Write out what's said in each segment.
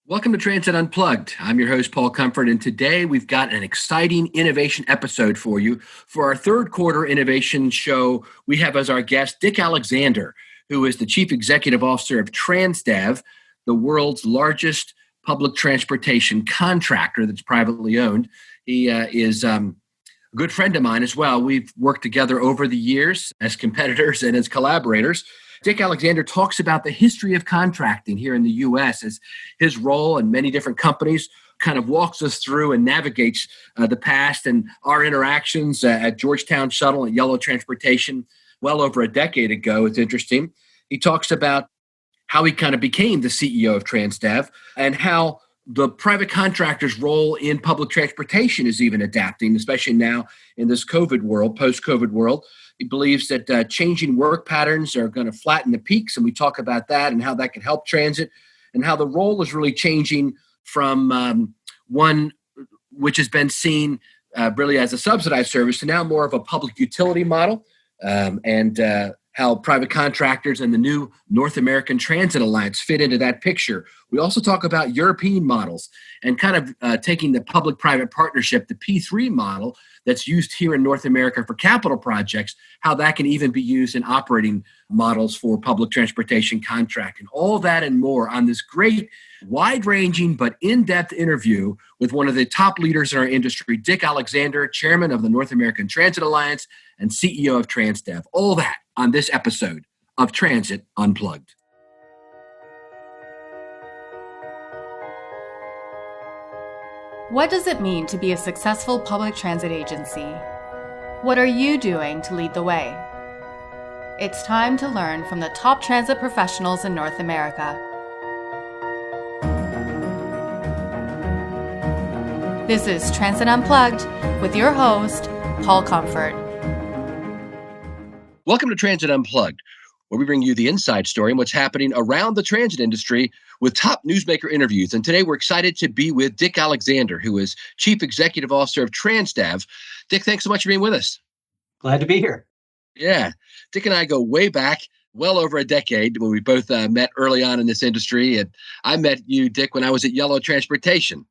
Welcome to Transit Unplugged. I'm your host, Paul Comfort, and today we've got an exciting innovation episode for you. For our third quarter innovation show, we have as our guest Dick Alexander, who is the Chief Executive Officer of TransDev, the world's largest public transportation contractor that's privately owned. He is a good friend of mine as well. We've worked together over the years as competitors and as collaborators. Dick Alexander talks about the history of contracting here in the U.S. as his role in many different companies, kind of walks us through and navigates the past and our interactions at Georgetown Shuttle and Yellow Transportation well over a decade ago. It's interesting. He talks about how he kind of became the CEO of TransDev and how the private contractor's role in public transportation is even adapting, especially now in this COVID world, post-COVID world. He believes that changing work patterns are going to flatten the peaks, and we talk about that and how that can help transit, and how the role is really changing from one which has been seen really as a subsidized service to now more of a public utility model, and how private contractors and the new North American Transit Alliance fit into that picture. We also talk about European models and kind of taking the public-private partnership, the P3 model that's used here in North America for capital projects, how that can even be used in operating models for public transportation contracting. All that and more on this great, wide-ranging but in-depth interview with one of the top leaders in our industry, Dick Alexander, Chairman of the North American Transit Alliance and CEO of TransDev. All that on this episode of Transit Unplugged. What does it mean to be a successful public transit agency? What are you doing to lead the way? It's time to learn from the top transit professionals in North America. This is Transit Unplugged with your host, Paul Comfort. Welcome to Transit Unplugged, where we bring you the inside story and what's happening around the transit industry with top newsmaker interviews. And today we're excited to be with Dick Alexander, who is Chief Executive Officer of TransDev. Dick, thanks so much for being with us. Glad to be here. Yeah. Dick and I go way back, well over a decade, when we both met early on in this industry. And I met you, Dick, when I was at Yellow Transportation.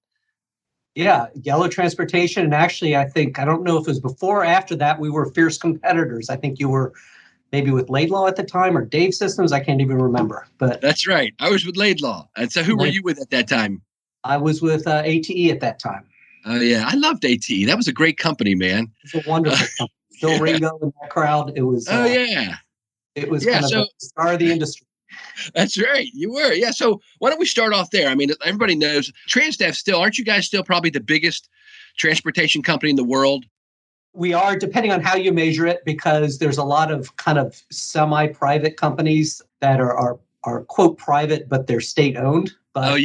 Yeah, Yellow Transportation. And actually, I don't know if it was before or after that, we were fierce competitors. I think you were maybe with Laidlaw at the time or Dave Systems. I can't even remember. But that's right. I was with Laidlaw. And so who were you with at that time? I was with ATE at that time. Oh, yeah. I loved ATE. That was a great company, man. It's a wonderful company. Phil Ringo in that crowd. It was. It was kind of the star of the industry. That's right. You were. Yeah. So why don't we start off there? I mean, everybody knows TransDev still, aren't you guys still probably the biggest transportation company in the world? We are, depending on how you measure it, because there's a lot of kind of semi-private companies that are quote private, but they're state-owned. But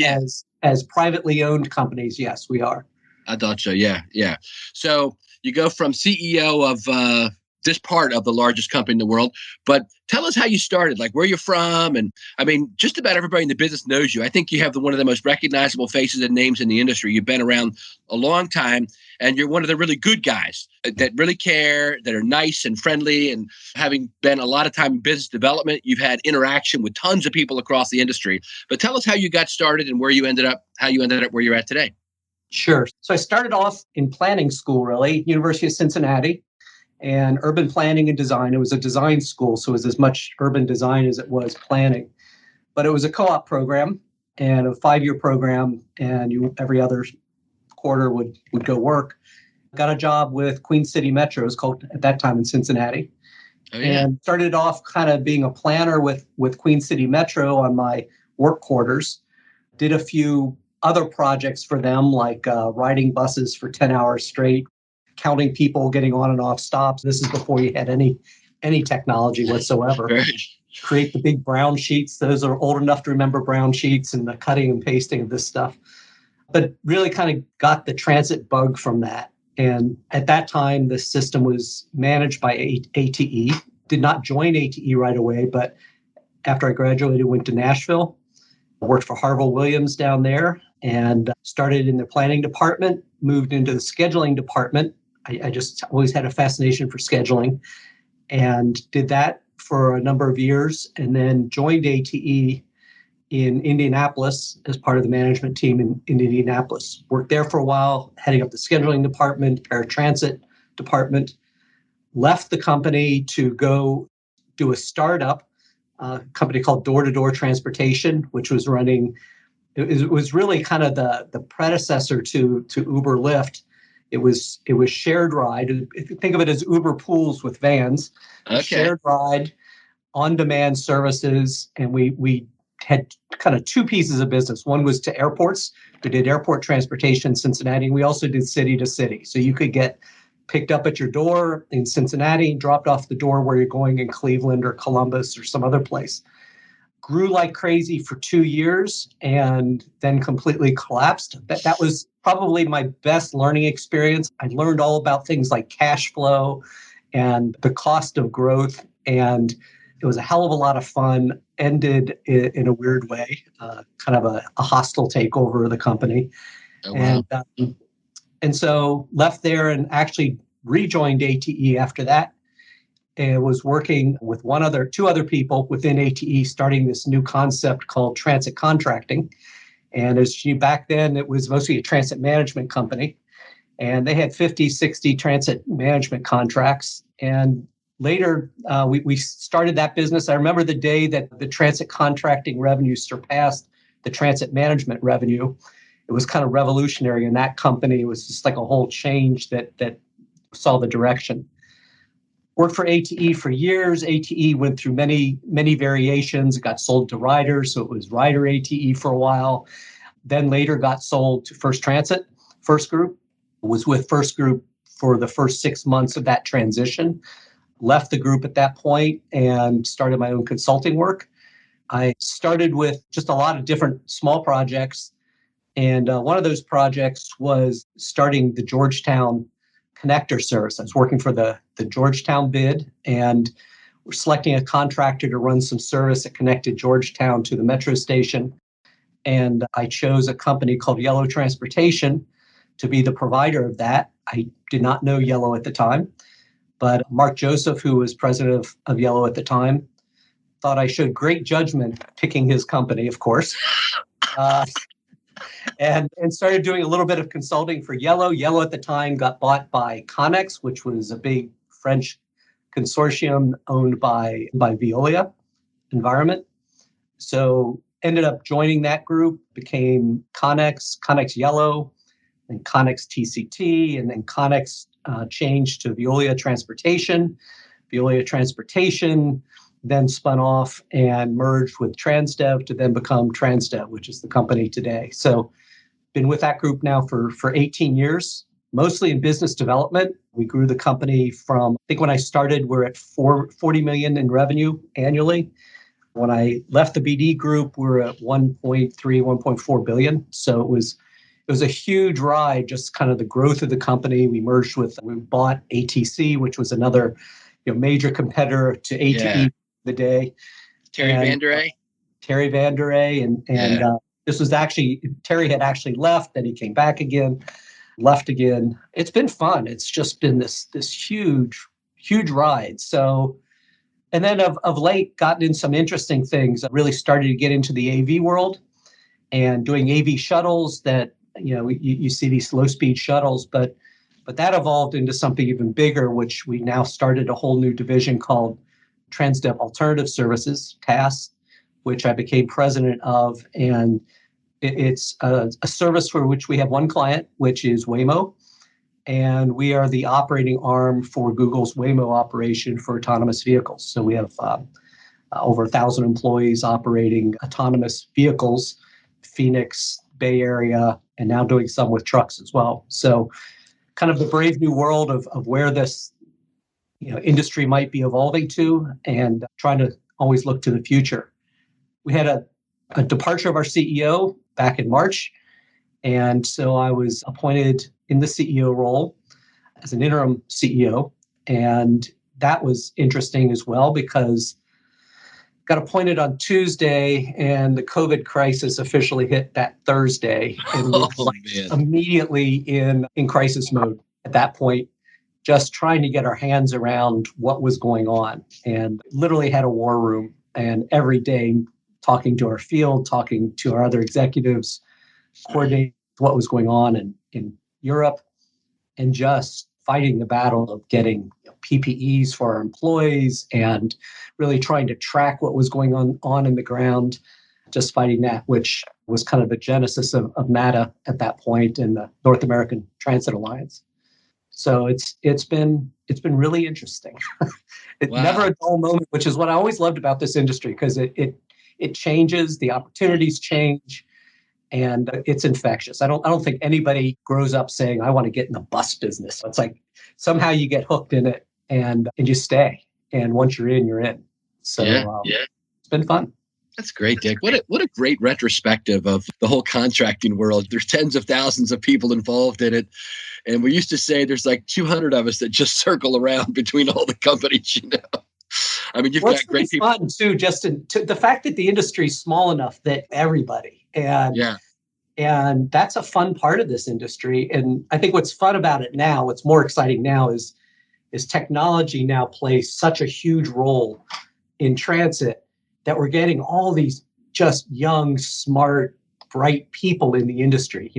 as privately owned companies, yes, we are. I thought so. Yeah. So you go from CEO of this part of the largest company in the world, but tell us how you started, like where you're from. And I mean, just about everybody in the business knows you. I think you have one of the most recognizable faces and names in the industry. You've been around a long time, and you're one of the really good guys that really care, that are nice and friendly. And having been a lot of time in business development, you've had interaction with tons of people across the industry. But tell us how you got started and where you ended up, how you ended up where you're at today. Sure. So I started off in planning school, really, University of Cincinnati. And urban planning and design. It was a design school, so it was as much urban design as it was planning. But it was a co-op program and a 5-year program, and you every other quarter would go work. Got a job with Queen City Metro, it was called at that time in Cincinnati. Oh, yeah. And started off kind of being a planner with Queen City Metro on my work quarters. Did a few other projects for them, like riding buses for 10 hours straight, counting people getting on and off stops. This is before you had any technology whatsoever. Create the big brown sheets. Those are old enough to remember brown sheets and the cutting and pasting of this stuff. But really kind of got the transit bug from that. And at that time, the system was managed by ATE. Did not join ATE right away, but after I graduated, went to Nashville, worked for Harville Williams down there, and started in the planning department, moved into the scheduling department. I just always had a fascination for scheduling and did that for a number of years, and then joined ATE in Indianapolis as part of the management team in Indianapolis. Worked there for a while, heading up the scheduling department, paratransit department. Left the company to go do a startup, company called Door to Door Transportation, which was running. It was really kind of the predecessor to Uber Lyft. It was shared ride. If you think of it as Uber Pools with vans, Okay. shared ride, on-demand services, and we had kind of two pieces of business. One was to airports. We did airport transportation in Cincinnati, and we also did city to city. So you could get picked up at your door in Cincinnati, dropped off the door where you're going in Cleveland or Columbus or some other place. Grew like crazy for 2 years and then completely collapsed. That was probably my best learning experience. I learned all about things like cash flow and the cost of growth, and it was a hell of a lot of fun. Ended in a weird way, kind of a hostile takeover of the company. Oh, wow. And so left there and actually rejoined ATE after that, and was working with two other people within ATE, starting this new concept called transit contracting. And back then, it was mostly a transit management company. And they had 50, 60 transit management contracts. And later, we started that business. I remember the day that the transit contracting revenue surpassed the transit management revenue. It was kind of revolutionary in that company. It was just like a whole change that saw the direction. Worked for ATE for years. ATE went through many, many variations. It got sold to Ryder, so it was Ryder ATE for a while. Then later got sold to First Transit. First Group was with First Group for the first 6 months of that transition. Left the group at that point and started my own consulting work. I started with just a lot of different small projects. And one of those projects was starting the Georgetown connector service. I was working for the Georgetown bid, and we're selecting a contractor to run some service that connected Georgetown to the metro station. And I chose a company called Yellow Transportation to be the provider of that. I did not know Yellow at the time, but Mark Joseph, who was president of Yellow at the time, thought I showed great judgment picking his company, of course. And started doing a little bit of consulting for Yellow. Yellow at the time got bought by Connex, which was a big French consortium owned by Veolia Environment. So ended up joining that group, became Connex Yellow, and Connex TCT, and then Connex changed to Veolia Transportation. Veolia Transportation then spun off and merged with TransDev to then become TransDev, which is the company today. So been with that group now for 18 years, mostly in business development. We grew the company from, I think when I started, we're at 40 million in revenue annually. When I left the BD group, we're at 1.3, 1.4 billion. So it was a huge ride, just kind of the growth of the company. We bought ATC, which was another major competitor to ATE the day. Terry Vanderay. Terry Vanderay. And this was actually, Terry had actually left, then he came back again, left again. It's been fun. It's just been this huge, huge ride. So, and then of late, gotten in some interesting things. I really started to get into the AV world and doing AV shuttles that, you see these low speed shuttles, but that evolved into something even bigger, which we now started a whole new division called TransDev Alternative Services, TAS, which I became president of. And it's a service for which we have one client, which is Waymo. And we are the operating arm for Google's Waymo operation for autonomous vehicles. So we have over 1,000 employees operating autonomous vehicles, Phoenix, Bay Area, and now doing some with trucks as well. So kind of the brave new world of where this industry might be evolving to, and trying to always look to the future. We had a departure of our CEO back in March. And so I was appointed in the CEO role as an interim CEO. And that was interesting as well, because got appointed on Tuesday and the COVID crisis officially hit that Thursday. And we were immediately in crisis mode at that point, just trying to get our hands around what was going on, and literally had a war room, and every day talking to our field, talking to our other executives, coordinating what was going on in Europe, and just fighting the battle of getting PPEs for our employees and really trying to track what was going on in the ground, just fighting that, which was kind of the genesis of NATA at that point in the North American Transit Alliance. So it's been really interesting. It's never a dull moment, which is what I always loved about this industry, because it changes, the opportunities change, and it's infectious. I don't think anybody grows up saying, I want to get in the bus business. It's like somehow you get hooked in it and you stay. And once you're in, you're in. So it's been fun. That's great, Dick. What a great retrospective of the whole contracting world. There's tens of thousands of people involved in it. And we used to say there's like 200 of us that just circle around between all the companies, I mean, you've got great people. Fun too, just to the fact that the industry is small enough that everybody, and that's a fun part of this industry. And I think what's fun about it now, what's more exciting now is technology now plays such a huge role in transit that we're getting all these just young, smart, bright people in the industry.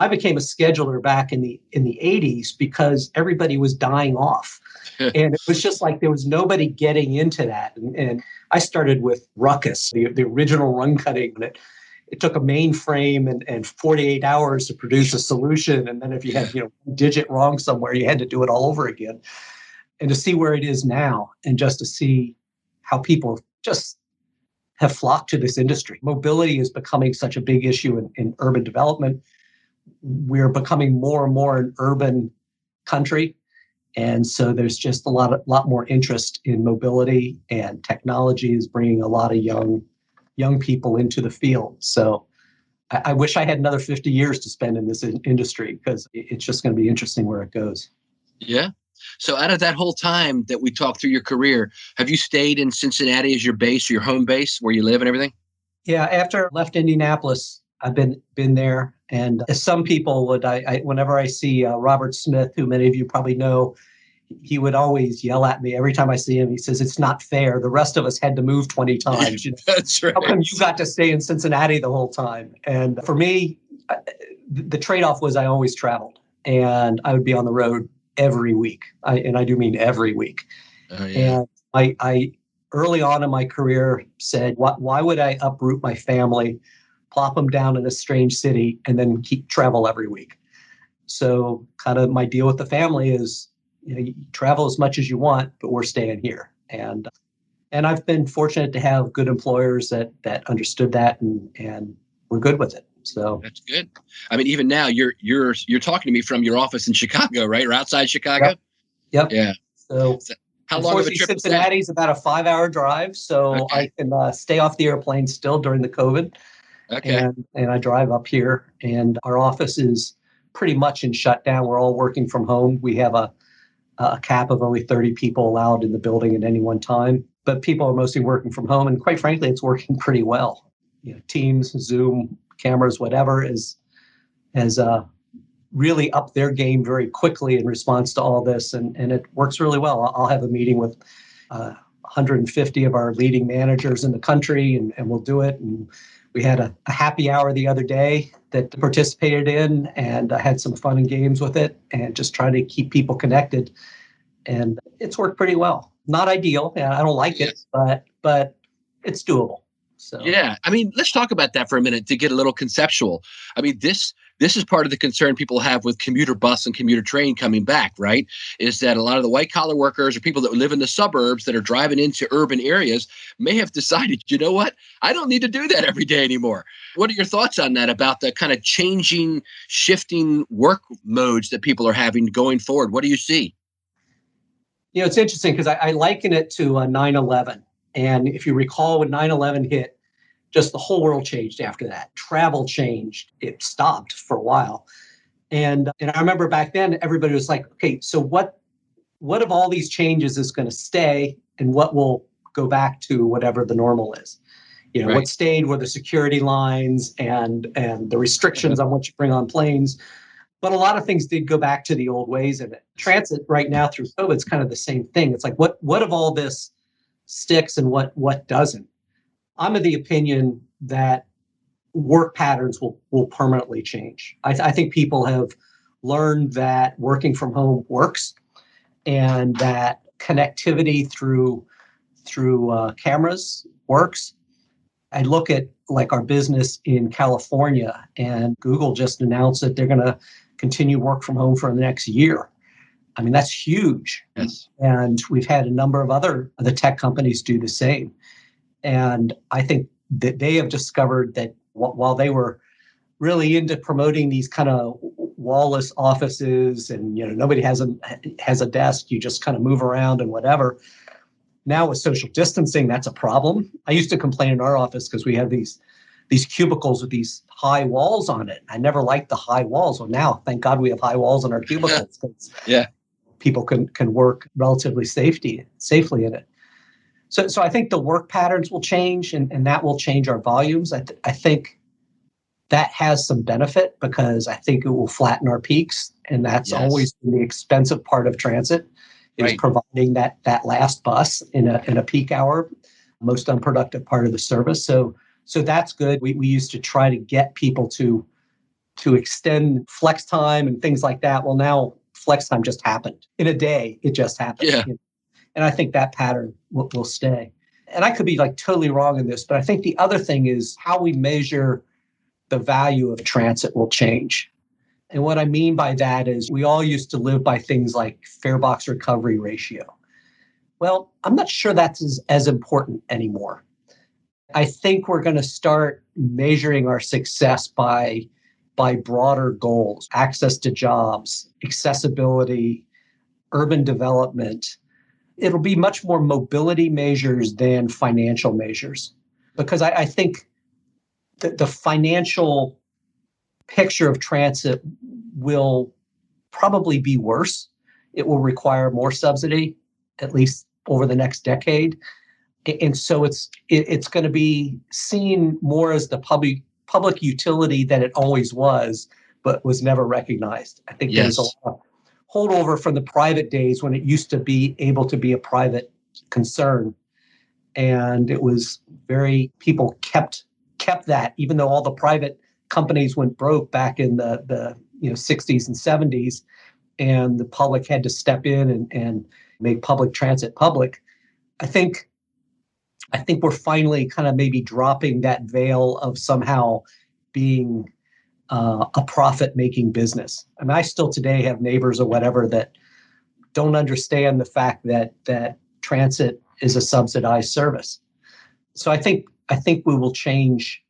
I became a scheduler back in the 80s because everybody was dying off. And it was just like there was nobody getting into that. And I started with Ruckus, the original run cutting. It took a mainframe and 48 hours to produce a solution. And then if you had one digit wrong somewhere, you had to do it all over again. And to see where it is now, and just to see how people just have flocked to this industry. Mobility is becoming such a big issue in urban development. We're becoming more and more an urban country. And so there's just a lot more interest in mobility, and technology is bringing a lot of young people into the field. So I wish I had another 50 years to spend in this industry, because it's just going to be interesting where it goes. Yeah. So out of that whole time that we talked through your career, have you stayed in Cincinnati as your base, your home base, where you live and everything? Yeah. After I left Indianapolis, I've been there. And as some people would, whenever I see Robert Smith, who many of you probably know, he would always yell at me every time I see him. He says, "It's not fair. The rest of us had to move 20 times. That's right. How come you got to stay in Cincinnati the whole time?" And for me, the trade-off was I always traveled, and I would be on the road every week. And I do mean every week. Oh, yeah. And I early on in my career said, why would I uproot my family, plop them down in a strange city, and then travel every week? So kind of my deal with the family is, you travel as much as you want, but we're staying here. And I've been fortunate to have good employers that understood that, and we're good with it. So that's good. I mean, even now you're talking to me from your office in Chicago, right? Or outside Chicago? Yep. Yeah. So how long of a trip? Cincinnati is about a 5-hour drive, so okay. I can stay off the airplane still during the COVID. Okay. And I drive up here, and our office is pretty much in shutdown. We're all working from home. We have a cap of only 30 people allowed in the building at any one time, but people are mostly working from home, and quite frankly, it's working pretty well. Teams, Zoom, cameras, whatever has really upped their game very quickly in response to all this, and it works really well. I'll have a meeting with 150 of our leading managers in the country, and we'll do it. And we had a happy hour the other day that participated in, and I had some fun and games with it, and just trying to keep people connected. And it's worked pretty well. Not ideal. I don't like it, but it's doable. So yeah, I mean, let's talk about that for a minute to get a little conceptual. I mean, this is part of the concern people have with commuter bus and commuter train coming back, right? Is that a lot of the white collar workers or people that live in the suburbs that are driving into urban areas may have decided, you know what? I don't need to do that every day anymore. What are your thoughts on that, about the kind of changing, shifting work modes that people are having going forward? What do you see? It's interesting because I liken it to 9/11. And if you recall, when 9/11 hit, just the whole world changed after that. Travel changed. It stopped for a while. And I remember back then, everybody was like, okay, so what of all these changes is going to stay, and what will go back to whatever the normal is? Right. What stayed were the security lines and the restrictions on what you bring on planes. But a lot of things did go back to the old ways. And transit right now through COVID is kind of the same thing. It's like, what of all this sticks and what doesn't? I'm of the opinion that work patterns will permanently change. I think people have learned that working from home works, and that connectivity through cameras works. I look at like our business in California, and Google just announced that they're going to continue work from home for the next year. I mean, that's huge. Yes. And we've had a number of other the tech companies do the same. And I think that they have discovered that while they were really into promoting these kind of wall-less offices, and nobody has a desk, you just kind of move around and whatever. Now with social distancing, that's a problem. I used to complain in our office because we have these cubicles with these high walls on it. I never liked the high walls. Well, now, thank God we have high walls on our cubicles, because people can work relatively safely in it. So I think the work patterns will change, and that will change our volumes. I think that has some benefit, because I think it will flatten our peaks, and that's always been the expensive part of transit, is providing that last bus in a peak hour, most unproductive part of the service. So that's good. We used to try to get people to extend flex time and things like that. Well, now flex time just happened in a day. It just happened. Yeah. And I think that pattern will stay. And I could be like totally wrong in this, but I think the other thing is how we measure the value of transit will change. And what I mean by that is we all used to live by things like fare box recovery ratio. Well, I'm not sure that's as important anymore. I think we're going to start measuring our success by broader goals: access to jobs, accessibility, urban development. It'll be much more mobility measures than financial measures, because I think that the financial picture of transit will probably be worse. It will require more subsidy, at least over the next decade. And so it's going to be seen more as the public utility than it always was, but was never recognized. I think there's a lot of holdover from the private days when it used to be able to be a private concern. And it was people kept that, even though all the private companies went broke back in the 60s and 70s, and the public had to step in and make public transit public. I think we're finally kind of maybe dropping that veil of somehow being a profit-making business. I mean, I still today have neighbors or whatever that don't understand the fact that transit is a subsidized service. So I think we will change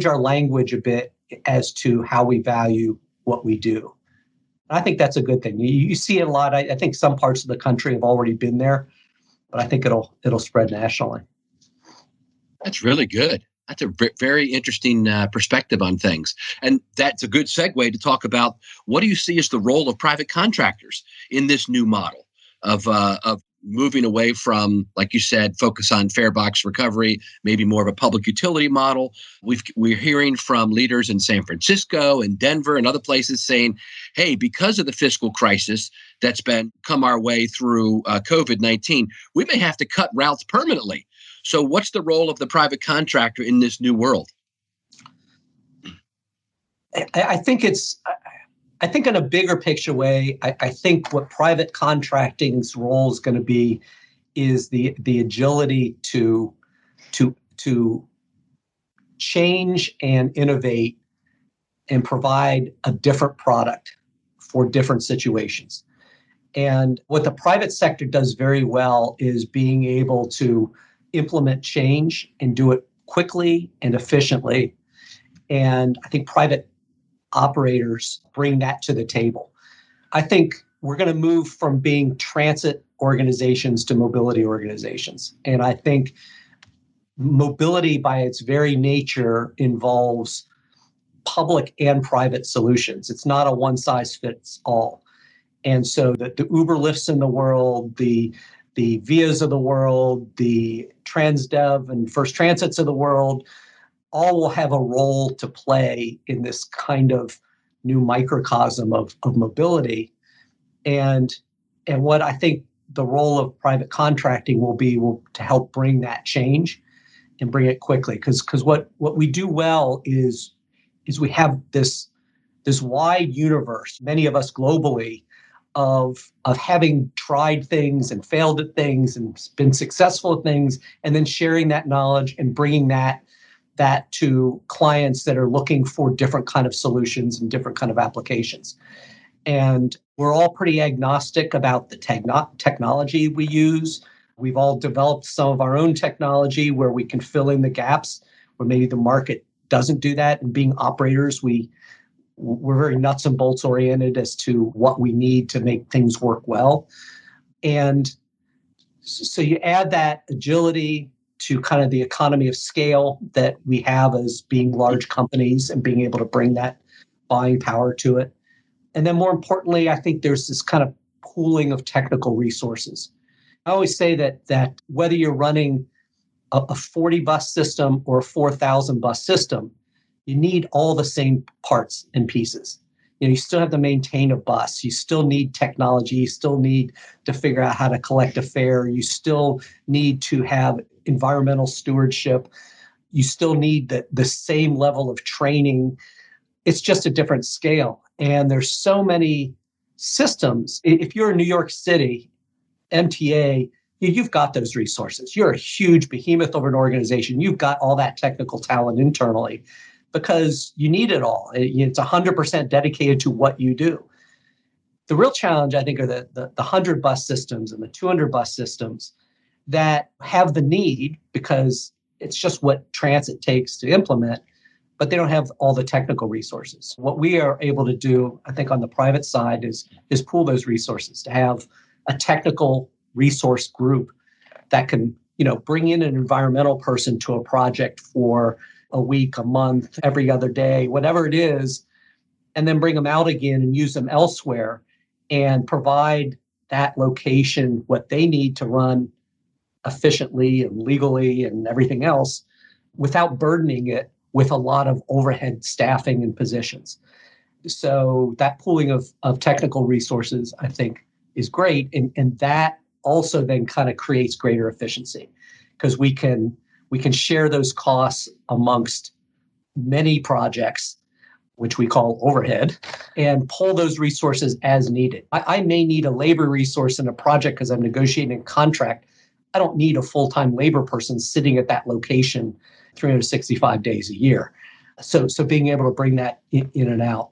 our language a bit as to how we value what we do. I think that's a good thing. You see it a lot. I think some parts of the country have already been there, but I think it'll spread nationally. That's really good. That's a very interesting perspective on things. And that's a good segue to talk about, what do you see as the role of private contractors in this new model of moving away from, like you said, focus on fare box recovery, maybe more of a public utility model? We're hearing from leaders in San Francisco and Denver and other places saying, hey, because of the fiscal crisis that's come our way through COVID-19, we may have to cut routes permanently. So what's the role of the private contractor in this new world? I think in a bigger picture way, I think what private contracting's role is going to be is the agility to change and innovate and provide a different product for different situations. And what the private sector does very well is being able to implement change and do it quickly and efficiently. And I think private operators bring that to the table. I think we're going to move from being transit organizations to mobility organizations. And I think mobility by its very nature involves public and private solutions. It's not a one size fits all. And so the Uber Lyfts in the world, the Vias of the world, the TransDev and First Transits of the world, all will have a role to play in this kind of new microcosm of mobility. And what I think the role of private contracting will be to help bring that change and bring it quickly. Because what we do well is we have this wide universe, many of us globally, of having tried things and failed at things and been successful at things, and then sharing that knowledge and bringing that to clients that are looking for different kind of solutions and different kind of applications. And we're all pretty agnostic about the technology we use. We've all developed some of our own technology where we can fill in the gaps where maybe the market doesn't do that. And being operators, we're very nuts and bolts oriented as to what we need to make things work well. And so you add that agility to kind of the economy of scale that we have as being large companies and being able to bring that buying power to it. And then more importantly, I think there's this kind of pooling of technical resources. I always say that whether you're running a 40 bus system or a 4,000 bus system, you need all the same parts and pieces. You still have to maintain a bus. You still need technology. You still need to figure out how to collect a fare. You still need to have environmental stewardship. You still need the same level of training. It's just a different scale. And there's so many systems. If you're in New York City, MTA, you've got those resources. You're a huge behemoth of an organization. You've got all that technical talent internally because you need it all. It's 100% dedicated to what you do. The real challenge, I think, are the 100 bus systems and the 200 bus systems that have the need because it's just what transit takes to implement, but they don't have all the technical resources. What we are able to do, I think, on the private side is pool those resources to have a technical resource group that can, bring in an environmental person to a project for a week, a month, every other day, whatever it is, and then bring them out again and use them elsewhere and provide that location what they need to run efficiently and legally and everything else without burdening it with a lot of overhead staffing and positions. So that pooling of technical resources, I think, is great. And that also then kind of creates greater efficiency because we can share those costs amongst many projects, which we call overhead, and pull those resources as needed. I may need a labor resource in a project because I'm negotiating a contract. I don't need a full-time labor person sitting at that location 365 days a year. So being able to bring that in and out.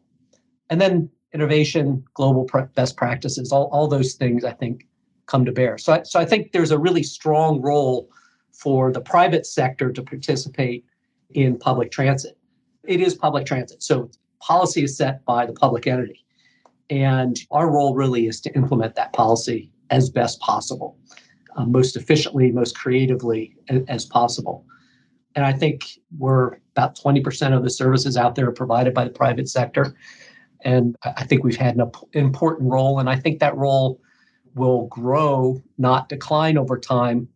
And then innovation, global best practices, all those things, I think, come to bear. So I think there's a really strong role for the private sector to participate in public transit. It is public transit. So policy is set by the public entity. And our role really is to implement that policy as best possible, most efficiently, most creatively as possible. And I think we're about 20% of the services out there are provided by the private sector. And I think we've had an important role. And I think that role will grow, not decline over time.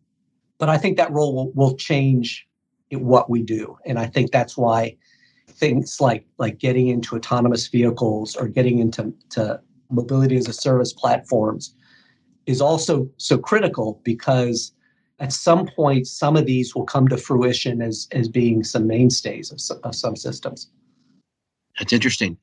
But I think that role will change what we do. And I think that's why things like getting into autonomous vehicles or getting into mobility as a service platforms is also so critical because at some point, some of these will come to fruition as being some mainstays of some systems. That's interesting.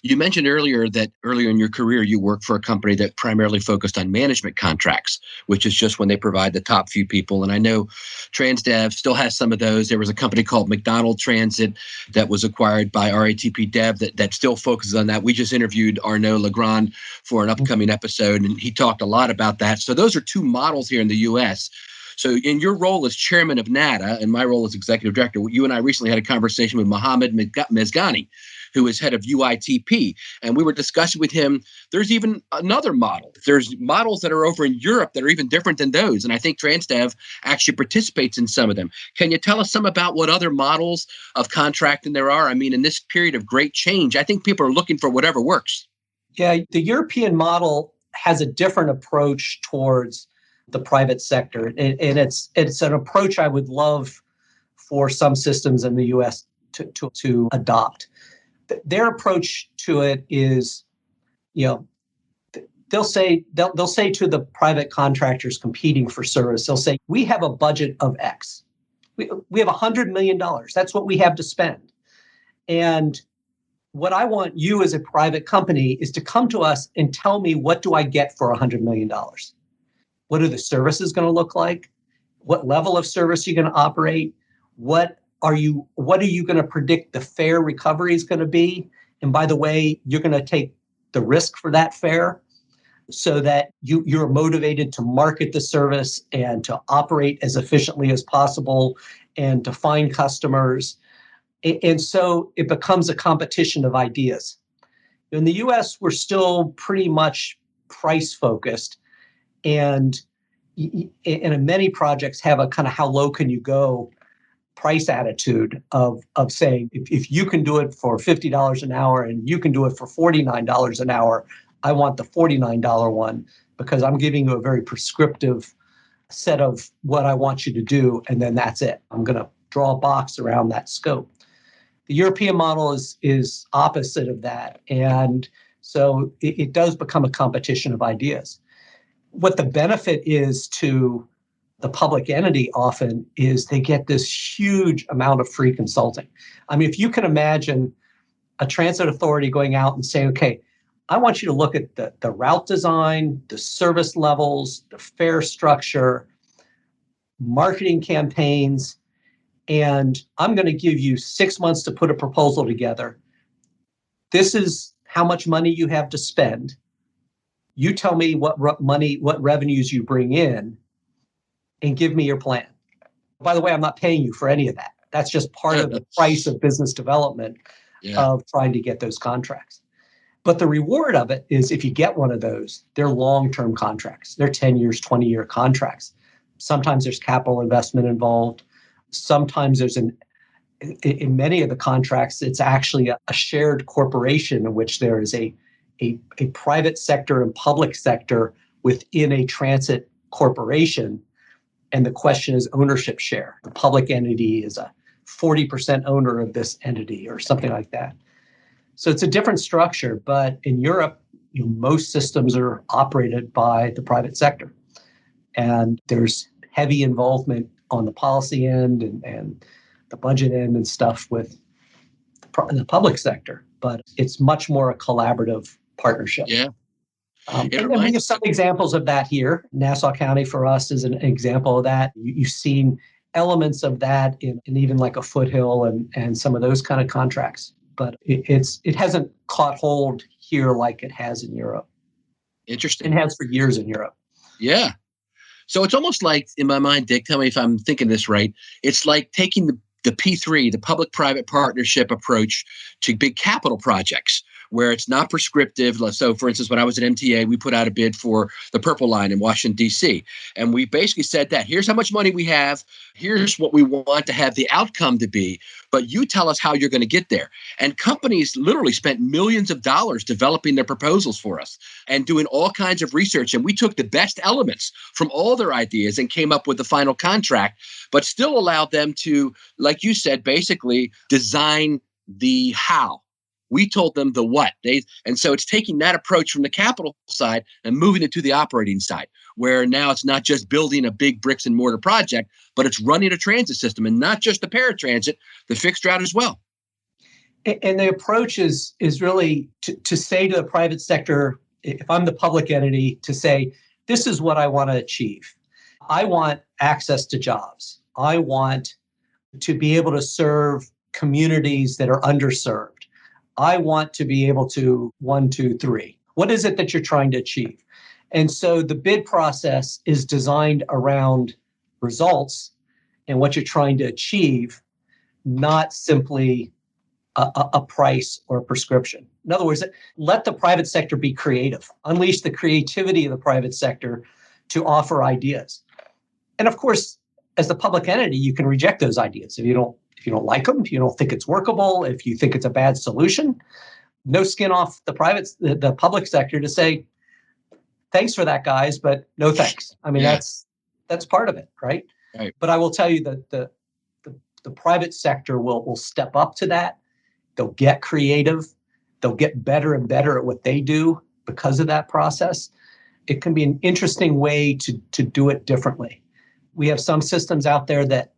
You mentioned earlier that earlier in your career, you worked for a company that primarily focused on management contracts, which is just when they provide the top few people. And I know TransDev still has some of those. There was a company called McDonald Transit that was acquired by RATP Dev that still focuses on that. We just interviewed Arnaud Legrand for an upcoming episode, and he talked a lot about that. So those are two models here in the U.S. So in your role as chairman of NATA and my role as executive director, you and I recently had a conversation with Mohammed Mezgani, who is head of UITP. And we were discussing with him, there's even another model. There's models that are over in Europe that are even different than those. And I think TransDev actually participates in some of them. Can you tell us some about what other models of contracting there are? I mean, in this period of great change, I think people are looking for whatever works. Yeah, the European model has a different approach towards the private sector. And it's an approach I would love for some systems in the US to adopt. Their approach to it is, they'll say to the private contractors competing for service, they'll say, we have a budget of X. We have $100 million. That's what we have to spend. And what I want you as a private company is to come to us and tell me, what do I get for $100 million? What are the services going to look like? What level of service are you going to operate? What are you going to predict the fare recovery is going to be? And by the way, you're going to take the risk for that fare so that you're motivated to market the service and to operate as efficiently as possible and to find customers. And so it becomes a competition of ideas. In the US, we're still pretty much price focused. And in many projects have a kind of how low can you go price attitude of saying, if you can do it for $50 an hour and you can do it for $49 an hour, I want the $49 one because I'm giving you a very prescriptive set of what I want you to do. And then that's it. I'm going to draw a box around that scope. The European model is opposite of that. And so it does become a competition of ideas. What the benefit is to the public entity often is they get this huge amount of free consulting. I mean, if you can imagine a transit authority going out and saying, okay, I want you to look at the route design, the service levels, the fare structure, marketing campaigns, and I'm going to give you 6 months to put a proposal together. This is how much money you have to spend. You tell me what revenues you bring in, and give me your plan. By the way, I'm not paying you for any of that. That's just part of the price of business development of trying to get those contracts. But the reward of it is if you get one of those, they're long-term contracts. They're 10 years, 20-year contracts. Sometimes there's capital investment involved. Sometimes there's in many of the contracts, it's actually a shared corporation in which there is a private sector and public sector within a transit corporation. And the question is ownership share. The public entity is a 40% owner of this entity or something like that. So it's a different structure. But in Europe, most systems are operated by the private sector. And there's heavy involvement on the policy end and the budget end and stuff with the public sector. But it's much more a collaborative partnership. Yeah. And we have some examples of that here. Nassau County for us is an example of that. You've seen elements of that in even like a Foothill and some of those kind of contracts. But it hasn't caught hold here like it has in Europe. Interesting. It has for years in Europe. Yeah. So it's almost like, in my mind, Dick, tell me if I'm thinking this right. It's like taking the P3, the public-private partnership approach to big capital projects, where it's not prescriptive. So, for instance, when I was at MTA, we put out a bid for the Purple Line in Washington, D.C. And we basically said that here's how much money we have. Here's what we want to have the outcome to be. But you tell us how you're going to get there. And companies literally spent millions of dollars developing their proposals for us and doing all kinds of research. And we took the best elements from all their ideas and came up with the final contract, but still allowed them to, like you said, basically design the how. We told them the what. And so it's taking that approach from the capital side and moving it to the operating side, where now it's not just building a big bricks and mortar project, but it's running a transit system, and not just the paratransit, the fixed route as well. And the approach is really to say to the private sector, if I'm the public entity, to say, this is what I want to achieve. I want access to jobs. I want to be able to serve communities that are underserved. I want to be able to 1, 2, 3. What is it that you're trying to achieve? And so the bid process is designed around results and what you're trying to achieve, not simply a price or a prescription. In other words, let the private sector be creative. Unleash the creativity of the private sector to offer ideas. And of course, as the public entity, you can reject those ideas if you don't like them, if you don't think it's workable, if you think it's a bad solution. No skin off the public sector to say, thanks for that, guys, but no thanks. I mean, that's part of it, right? But I will tell you that the private sector will step up to that. They'll get creative. They'll get better and better at what they do because of that process. It can be an interesting way to do it differently. We have some systems out there that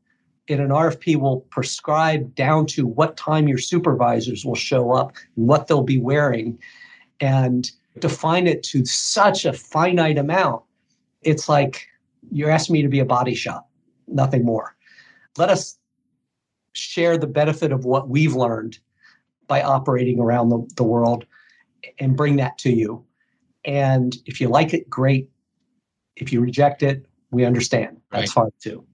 in an RFP will prescribe down to what time your supervisors will show up, what they'll be wearing, and define it to such a finite amount. It's like you're asking me to be a body shop, nothing more. Let us share the benefit of what we've learned by operating around the world and bring that to you. And if you like it, great. If you reject it, we understand. That's fine too.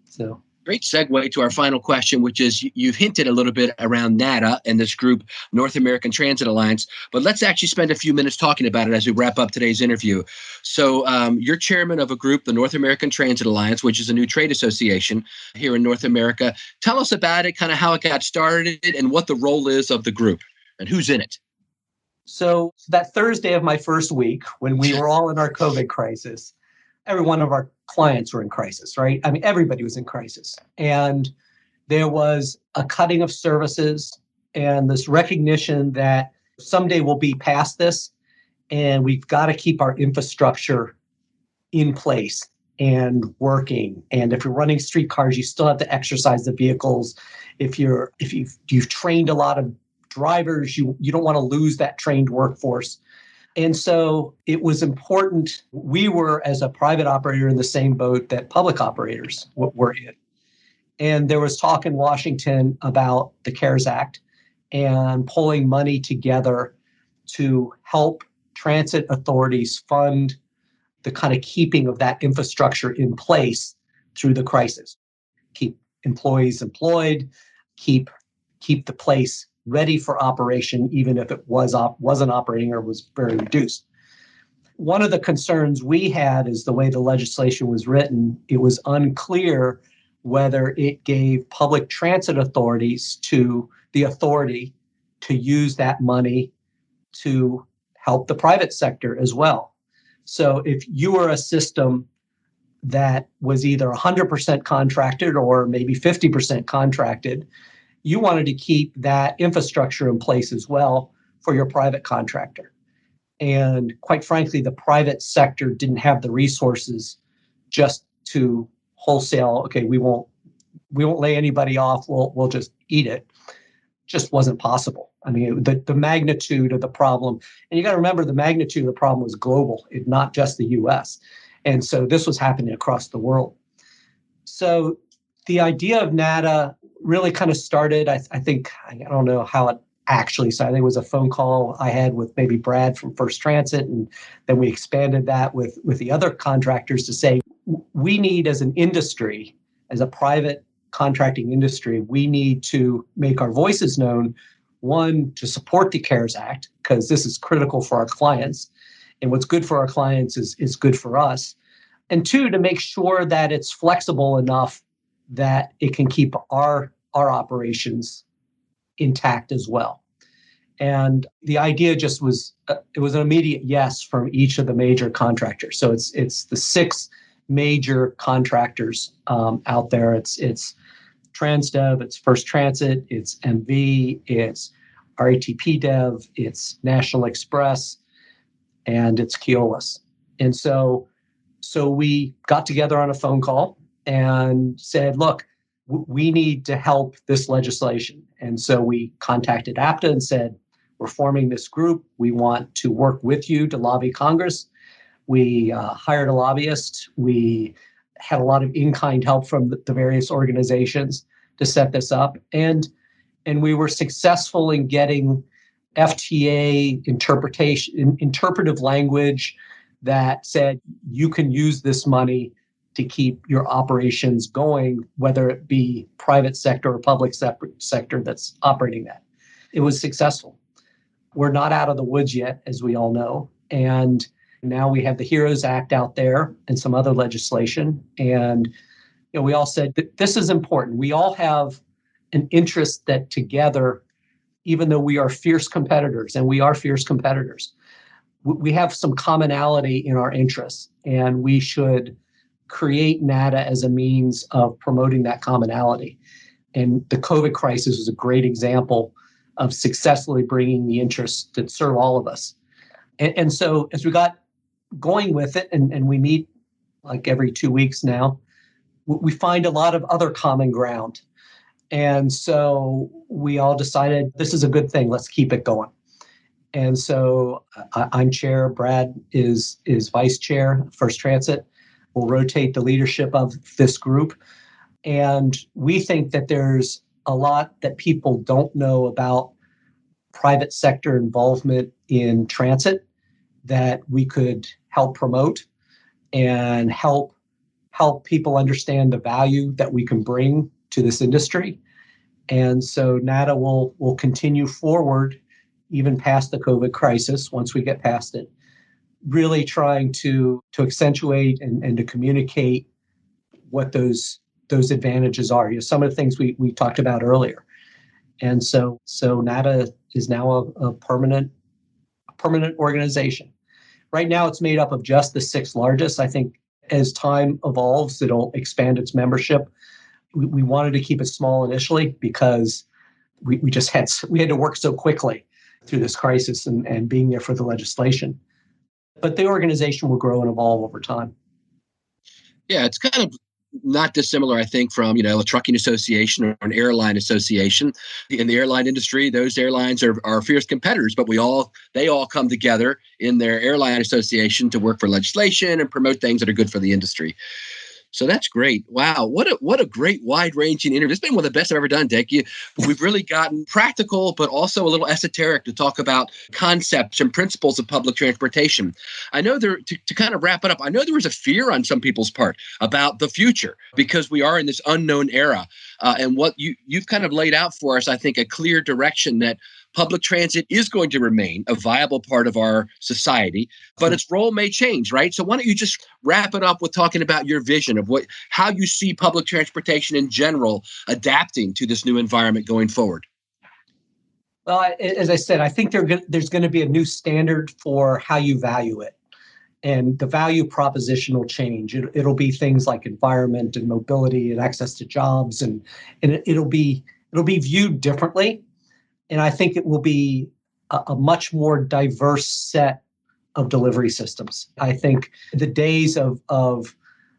So. Great segue to our final question, which is you've hinted a little bit around NATA and this group, North American Transit Alliance, but let's actually spend a few minutes talking about it as we wrap up today's interview. So you're chairman of a group, the North American Transit Alliance, which is a new trade association here in North America. Tell us about it, kind of how it got started and what the role is of the group and who's in it. So that Thursday of my first week, when we were all in our COVID crisis, every one of our clients were in crisis, right? I mean, everybody was in crisis. And there was a cutting of services and this recognition that someday we'll be past this and we've got to keep our infrastructure in place and working. And if you're running streetcars, you still have to exercise the vehicles. If you've trained a lot of drivers, you don't want to lose that trained workforce. And so it was important. We were, as a private operator, in the same boat that public operators were in. And there was talk in Washington about the CARES Act and pulling money together to help transit authorities fund the kind of keeping of that infrastructure in place through the crisis. Keep employees employed, keep the place ready for operation, even if it wasn't operating or was very reduced. One of the concerns we had is the way the legislation was written. It was unclear whether it gave public transit authorities the authority to use that money to help the private sector as well. So if you were a system that was either 100% contracted or maybe 50% contracted, you wanted to keep that infrastructure in place as well for your private contractor. And quite frankly, the private sector didn't have the resources just to wholesale, okay, we won't lay anybody off, we'll just eat it. Just wasn't possible. I mean, the magnitude of the problem, and you got to remember the magnitude of the problem was global, not just the US. And so this was happening across the world. So the idea of NATA really kind of started, I think, I don't know how it actually started. I think it was a phone call I had with maybe Brad from First Transit, and then we expanded that with the other contractors to say, we need as an industry, as a private contracting industry, we need to make our voices known, one, to support the CARES Act, because this is critical for our clients, and what's good for our clients is good for us, and two, to make sure that it's flexible enough that it can keep our operations intact as well. And the idea just was, it was an immediate yes from each of the major contractors. So it's the 6 major contractors out there. It's TransDev, it's First Transit, it's MV, it's RATP Dev, it's National Express, and it's Keolis. And so we got together on a phone call and said, look, we need to help this legislation. And so we contacted APTA and said, we're forming this group. We want to work with you to lobby Congress. We hired a lobbyist. We had a lot of in-kind help from the various organizations to set this up. And we were successful in getting FTA interpretive language that said you can use this money to keep your operations going, whether it be private sector or public sector that's operating that. It was successful. We're not out of the woods yet, as we all know. And now we have the HEROES Act out there and some other legislation. And we all said that this is important. We all have an interest that together, even though we are fierce competitors, and we are fierce competitors, we have some commonality in our interests, and we should create NATA as a means of promoting that commonality. And the COVID crisis was a great example of successfully bringing the interests that serve all of us. And so as we got going with it, and we meet like every 2 weeks now, we find a lot of other common ground. And so we all decided this is a good thing. Let's keep it going. And so I'm chair. Brad is vice chair, First Transit. We'll rotate the leadership of this group. And we think that there's a lot that people don't know about private sector involvement in transit that we could help promote and help people understand the value that we can bring to this industry. And so NATA will continue forward even past the COVID crisis, once we get past it, really trying to accentuate and to communicate what those advantages are. Some of the things we talked about earlier. And so NATA is now a permanent organization. Right now, it's made up of just the 6 largest. I think as time evolves, it'll expand its membership. We wanted to keep it small initially because we had to work so quickly through this crisis and being there for the legislation. But the organization will grow and evolve over time. Yeah, it's kind of not dissimilar, I think, from a trucking association or an airline association. In the airline industry, those airlines are fierce competitors, but they all come together in their airline association to work for legislation and promote things that are good for the industry. So that's great. Wow. What a great wide-ranging interview. It's been one of the best I've ever done, Dick. We've really gotten practical, but also a little esoteric to talk about concepts and principles of public transportation. I know to kind of wrap it up, I know there was a fear on some people's part about the future because we are in this unknown era. And what you've kind of laid out for us, I think, a clear direction that public transit is going to remain a viable part of our society, but its role may change, right? So why don't you just wrap it up with talking about your vision of how you see public transportation in general adapting to this new environment going forward? Well, as I said, I think there's going to be a new standard for how you value it. And the value proposition will change. It'll be things like environment and mobility and access to jobs, and it'll be viewed differently. And I think it will be a much more diverse set of delivery systems. I think the days of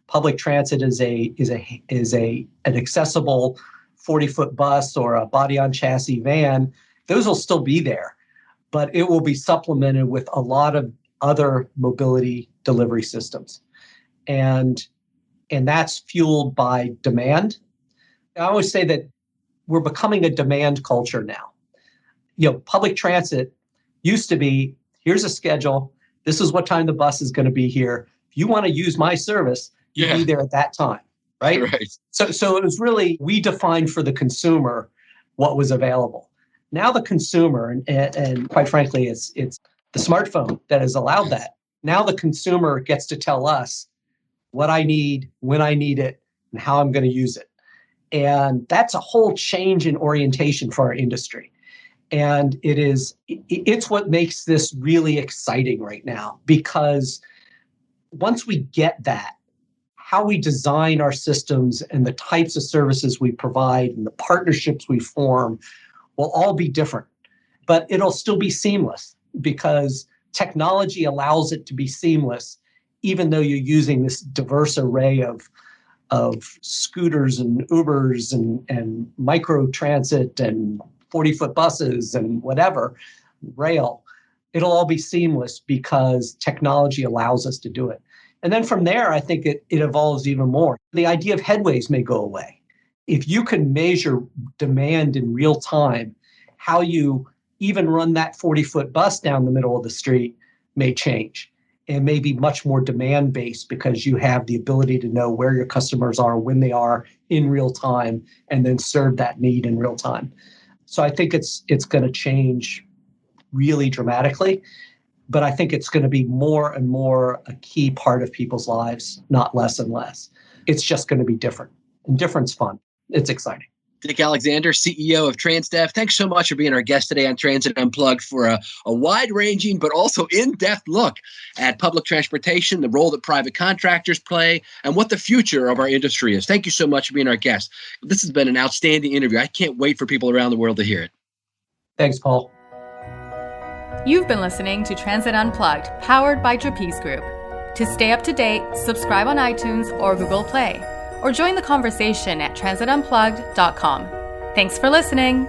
public transit as an accessible 40-foot bus or a body-on-chassis van, those will still be there, but it will be supplemented with a lot of other mobility delivery systems, and that's fueled by demand. I always say that we're becoming a demand culture now. Public transit used to be, here's a schedule. This is what time the bus is going to be here. If you want to use my service, you be there at that time, right? Right. So it was really, we defined for the consumer what was available. Now the consumer, and quite frankly, it's the smartphone that has allowed that. Now the consumer gets to tell us what I need, when I need it, and how I'm going to use it. And that's a whole change in orientation for our industry. And it's what makes this really exciting right now, because once we get that, how we design our systems and the types of services we provide and the partnerships we form will all be different, but it'll still be seamless because technology allows it to be seamless, even though you're using this diverse array of scooters and Ubers and micro transit and 40-foot buses and whatever, rail. It'll all be seamless because technology allows us to do it. And then from there, I think it evolves even more. The idea of headways may go away. If you can measure demand in real time, how you even run that 40-foot bus down the middle of the street may change and may be much more demand-based because you have the ability to know where your customers are, when they are in real time, and then serve that need in real time. So I think it's going to change really dramatically, but I think it's going to be more and more a key part of people's lives, not less and less. It's just going to be different, and different's fun. It's exciting. Dick Alexander, CEO of TransDev, thanks so much for being our guest today on Transit Unplugged for a wide-ranging but also in-depth look at public transportation, the role that private contractors play, and what the future of our industry is. Thank you so much for being our guest. This has been an outstanding interview. I can't wait for people around the world to hear it. Thanks, Paul. You've been listening to Transit Unplugged, powered by Trapeze Group. To stay up to date, subscribe on iTunes or Google Play, or join the conversation at transitunplugged.com. Thanks for listening.